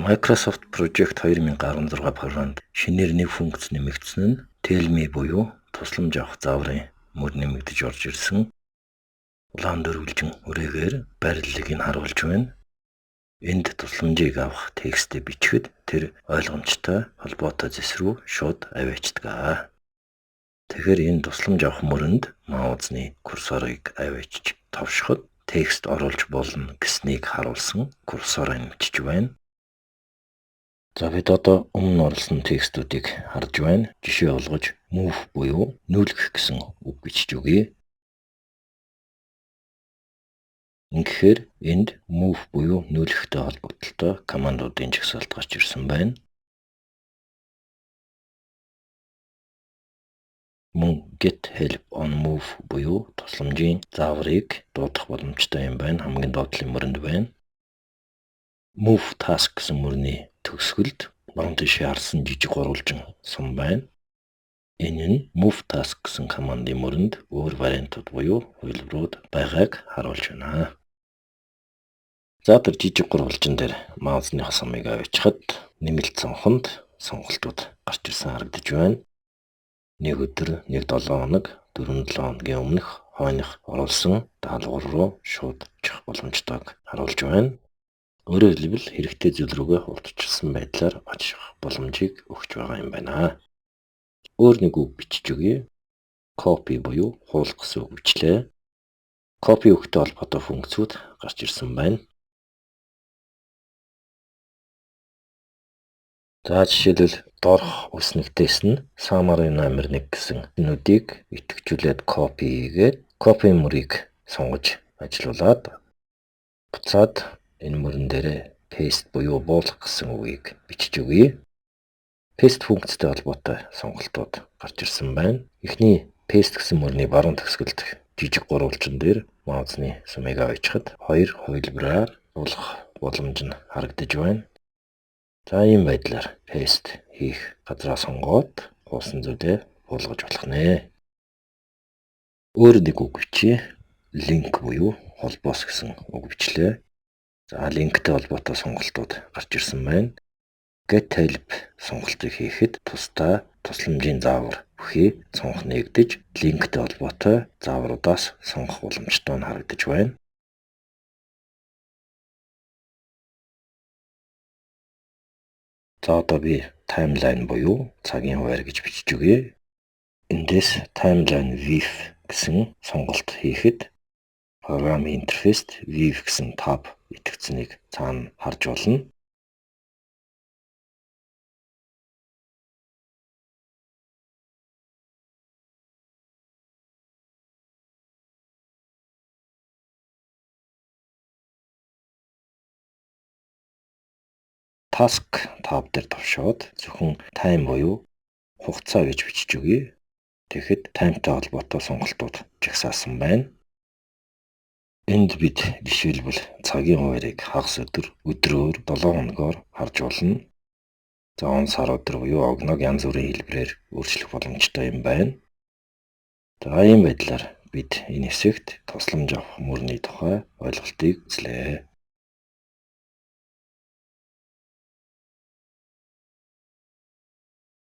Microsoft Project 2016 програмд шинээр нэг функц нэмэгдсэн нь Tell Me буюу тусламж авах зааврын мөр нэмэгдэж орж ирсэн. Улаан дөрвөлжин үрээгээр бариллыг нь харуулж байна. Энд тусламжийг авах текстээ бичгэд тэр ойлгомжтой холбоотой зэс рүү шууд аваачдаг. Тэгэхээр энэ тусламж авах мөрөнд маузны курсорыг аваачиж товшоход текст оруулж болно гэснийг харуулсан курсороо нэмчиж байна. За бид одоо өмнө оруулсан текстүүдийг харж байна. Жишээ олгож move буюу нүүлгэх гэсэн үг бичиж өгье. Ингэхээр энд move буюу нүүлгэхтэй холбогдлолтой командуудын жагсаалт гарч ирсэн байна. Мөн get help on move буюу тусламжийн зааврыг дуудах боломжтой юм байна. Хамгийн доотлын мөрөнд байна. Move task гэсэн мөрний төгсгөлд баруун тишээ харсан жижиг гурвалжин сум байна. Энэ нь move task гэсэн командын мөрөнд өөр вариантууд буюу хувилбарууд байгааг харуулж байна. За тэр жижиг гурвалжин дээр маузны хасамыг авчихад нэмэлт цонхонд сонголтууд гарч ирсэн харагдаж байна. 1 өдөр, 1-7 хоног, 4-7 хоногийн өмнөх хойных оруулсан даалгавар руу шууд очих боломжтойг харуулж байна. Өөрөөр хэлбэл хэрэгтэй зүйл рүүгээ хурдчилсан байдлаар очих боломжийг өгч байгаа юм байна. Өөр нэг үг бичиж өгье. Copy буюу хуулах гэсэн үг бичлээ. Copy өгөхтэй холбоотой функцүүд гарч ирсэн байна. За жишээлбэл доорх үснэгтээс нь summary номер 1 гэсэн нүдийг идэвхжүүлээд copy хийгээд copy мөрийг сонгож ажилуулад буцаад энэ мөрөн дээрээ paste буюу буулгах гэсэн үгийг бичиж өгье. Paste функцтэй холбоотой сонголтууд гарч ирсэн байна. Эхний paste гэсэн мөрний баруун төгсгөлд жижиг гурвалжин дээр маузны сумыг авчихад хоёр хувилбараар буулгах боломж нь харагдаж байна. За ийм байдлаар paste хийх газраа сонгоод хуусан зүйлээ буулгаж болох нэ. Өөр нэг үг бичье. Link буюу холбоос гэсэн үг бичлээ. За линктэй холбоотой сонголтууд гарч ирсэн байна. Get help сонголтыг хийхэд тусдаа тусламжийн заавар бүхий цонх нэгдэж линктэй холбоотой заавруудаас сонгох боломжтой нь харагдаж байна. За одоо би timeline буюу цагийн хуваар гэж бичиж өгье. Эндээс timeline view гэсэн сонголт хийхэд програмын интерфейст view гэсэн tab итгэцнийг цаана харж болно. Task tab дээр товшоод зөвхөн time буюу хугацаа гэж бичиж өгье. Тэгэхэд timeтай холбоотой сонголтууд жагсаасан байна. Энд бид жишээлбэл цагийн хуваарийг хагас өдөр, өдрөөр, 7 хоногоор харж болно. За он сар өдөр буюу огног янз бүрийн хэлбэрээр өөрчлөх боломжтой юм байна. За ийм байдлаар бид энэ хэсэгт тусламж авах мөрний тухай ойлголтыг үзлээ.